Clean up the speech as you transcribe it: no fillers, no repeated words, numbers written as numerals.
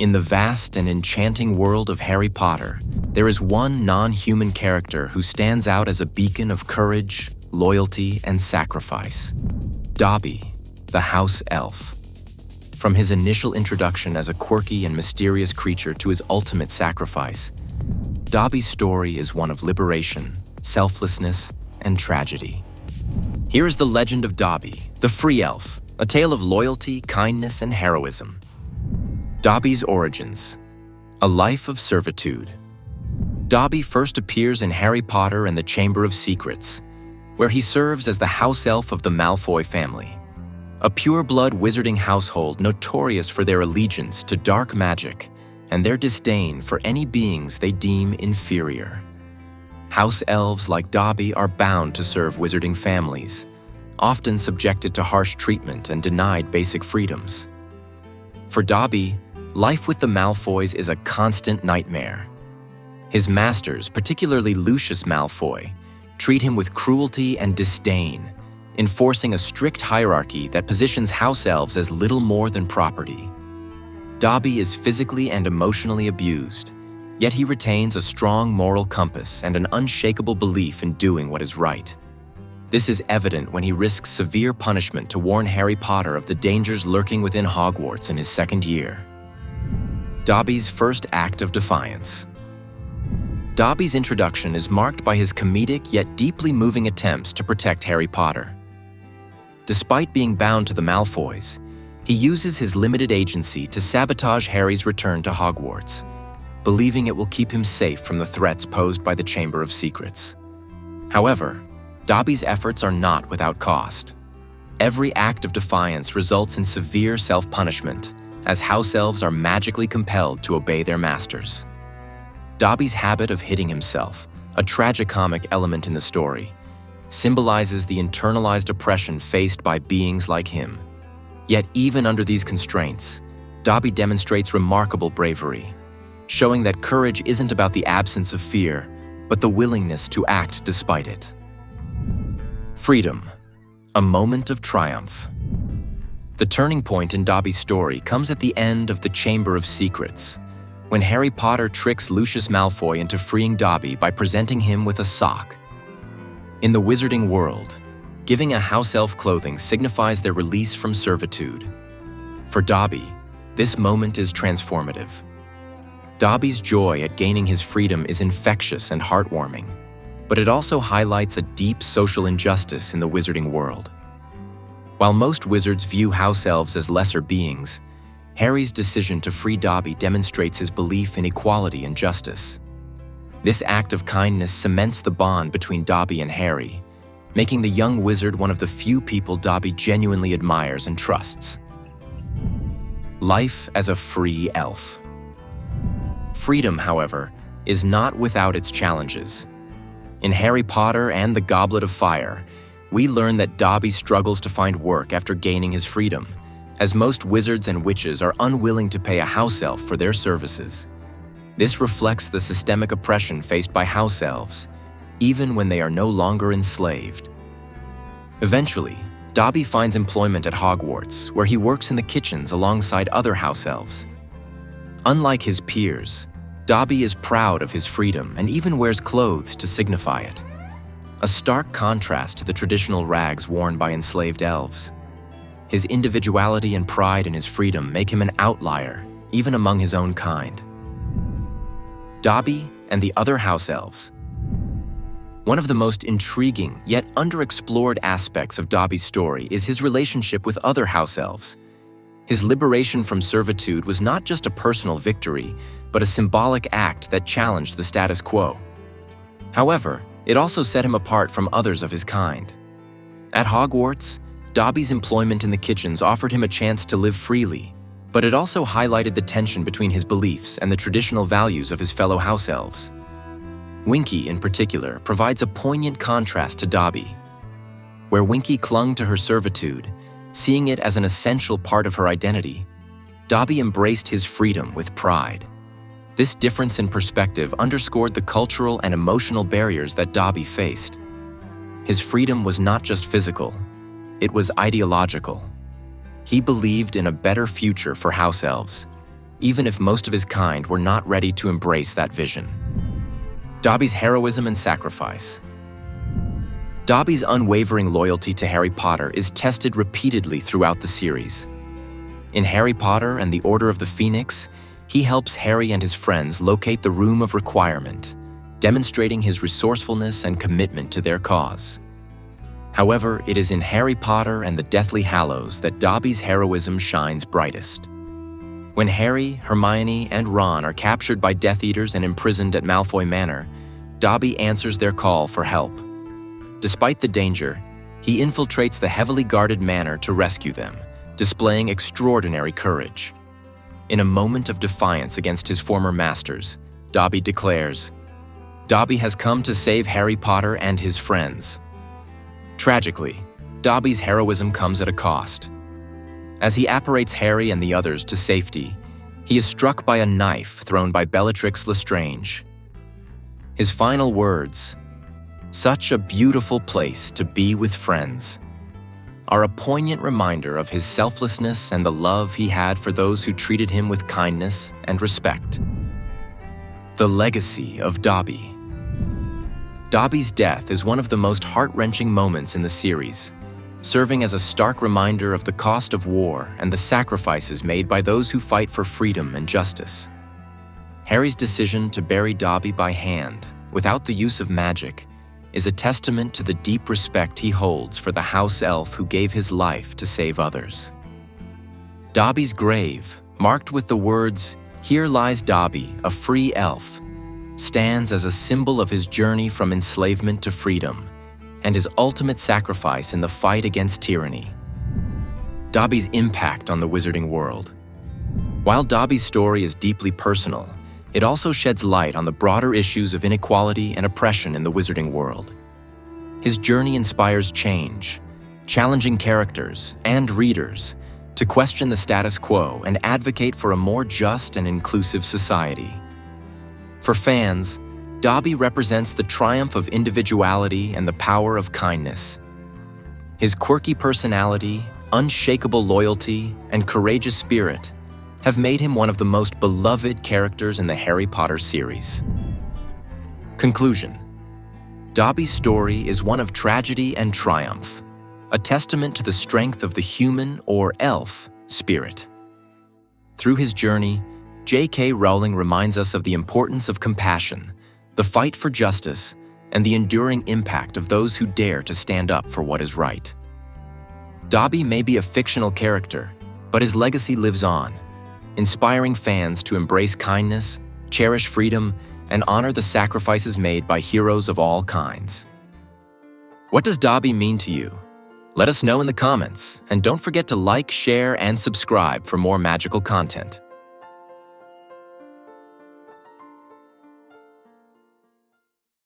In the vast and enchanting world of Harry Potter, there is one non-human character who stands out as a beacon of courage, loyalty, and sacrifice. Dobby, the house elf. From his initial introduction as a quirky and mysterious creature to his ultimate sacrifice, Dobby's story is one of liberation, selflessness, and tragedy. Here is the legend of Dobby, the free elf, a tale of loyalty, kindness, and heroism. Dobby's origins. A life of servitude. Dobby first appears in Harry Potter and the Chamber of Secrets, where he serves as the house elf of the Malfoy family, a pure-blood wizarding household notorious for their allegiance to dark magic and their disdain for any beings they deem inferior. House elves like Dobby are bound to serve wizarding families, often subjected to harsh treatment and denied basic freedoms. For Dobby, life with the Malfoys is a constant nightmare. His masters, particularly Lucius Malfoy, treat him with cruelty and disdain, enforcing a strict hierarchy that positions house elves as little more than property. Dobby is physically and emotionally abused, yet he retains a strong moral compass and an unshakable belief in doing what is right. This is evident when he risks severe punishment to warn Harry Potter of the dangers lurking within Hogwarts in his second year. Dobby's first act of defiance. Dobby's introduction is marked by his comedic yet deeply moving attempts to protect Harry Potter. Despite being bound to the Malfoys, he uses his limited agency to sabotage Harry's return to Hogwarts, believing it will keep him safe from the threats posed by the Chamber of Secrets. However, Dobby's efforts are not without cost. Every act of defiance results in severe self-punishment, as house elves are magically compelled to obey their masters. Dobby's habit of hitting himself, a tragicomic element in the story, symbolizes the internalized oppression faced by beings like him. Yet even under these constraints, Dobby demonstrates remarkable bravery, showing that courage isn't about the absence of fear, but the willingness to act despite it. Freedom, a moment of triumph. The turning point in Dobby's story comes at the end of the Chamber of Secrets, when Harry Potter tricks Lucius Malfoy into freeing Dobby by presenting him with a sock. In the wizarding world, giving a house elf clothing signifies their release from servitude. For Dobby, this moment is transformative. Dobby's joy at gaining his freedom is infectious and heartwarming, but it also highlights a deep social injustice in the wizarding world. While most wizards view house elves as lesser beings, Harry's decision to free Dobby demonstrates his belief in equality and justice. This act of kindness cements the bond between Dobby and Harry, making the young wizard one of the few people Dobby genuinely admires and trusts. Life as a free elf. Freedom, however, is not without its challenges. In Harry Potter and the Goblet of Fire, we learn that Dobby struggles to find work after gaining his freedom, as most wizards and witches are unwilling to pay a house elf for their services. This reflects the systemic oppression faced by house elves, even when they are no longer enslaved. Eventually, Dobby finds employment at Hogwarts, where he works in the kitchens alongside other house elves. Unlike his peers, Dobby is proud of his freedom and even wears clothes to signify it, a stark contrast to the traditional rags worn by enslaved elves. His individuality and pride in his freedom make him an outlier, even among his own kind. Dobby and the other house elves. One of the most intriguing yet underexplored aspects of Dobby's story is his relationship with other house elves. His liberation from servitude was not just a personal victory, but a symbolic act that challenged the status quo. However, it also set him apart from others of his kind. At Hogwarts, Dobby's employment in the kitchens offered him a chance to live freely, but it also highlighted the tension between his beliefs and the traditional values of his fellow house elves. Winky, in particular, provides a poignant contrast to Dobby. Where Winky clung to her servitude, seeing it as an essential part of her identity, Dobby embraced his freedom with pride. This difference in perspective underscored the cultural and emotional barriers that Dobby faced. His freedom was not just physical, it was ideological. He believed in a better future for house elves, even if most of his kind were not ready to embrace that vision. Dobby's heroism and sacrifice. Dobby's unwavering loyalty to Harry Potter is tested repeatedly throughout the series. In Harry Potter and the Order of the Phoenix, he helps Harry and his friends locate the Room of Requirement, demonstrating his resourcefulness and commitment to their cause. However, it is in Harry Potter and the Deathly Hallows that Dobby's heroism shines brightest. When Harry, Hermione, and Ron are captured by Death Eaters and imprisoned at Malfoy Manor, Dobby answers their call for help. Despite the danger, he infiltrates the heavily guarded manor to rescue them, displaying extraordinary courage. In a moment of defiance against his former masters, Dobby declares, "Dobby has come to save Harry Potter and his friends." Tragically, Dobby's heroism comes at a cost. As he apparates Harry and the others to safety, he is struck by a knife thrown by Bellatrix Lestrange. His final words, "Such a beautiful place to be with friends," are a poignant reminder of his selflessness and the love he had for those who treated him with kindness and respect. The Legacy of Dobby. Dobby's death is one of the most heart-wrenching moments in the series, serving as a stark reminder of the cost of war and the sacrifices made by those who fight for freedom and justice. Harry's decision to bury Dobby by hand, without the use of magic, is a testament to the deep respect he holds for the house elf who gave his life to save others. Dobby's grave, marked with the words, "Here lies Dobby, a free elf," stands as a symbol of his journey from enslavement to freedom and his ultimate sacrifice in the fight against tyranny. Dobby's impact on the wizarding world. While Dobby's story is deeply personal, it also sheds light on the broader issues of inequality and oppression in the wizarding world. His journey inspires change, challenging characters and readers to question the status quo and advocate for a more just and inclusive society. For fans, Dobby represents the triumph of individuality and the power of kindness. His quirky personality, unshakable loyalty, and courageous spirit have made him one of the most beloved characters in the Harry Potter series. Conclusion. Dobby's story is one of tragedy and triumph, a testament to the strength of the human, or elf, spirit. Through his journey, J.K. Rowling reminds us of the importance of compassion, the fight for justice, and the enduring impact of those who dare to stand up for what is right. Dobby may be a fictional character, but his legacy lives on, inspiring fans to embrace kindness, cherish freedom, and honor the sacrifices made by heroes of all kinds. What does Dobby mean to you? Let us know in the comments, and don't forget to like, share, and subscribe for more magical content.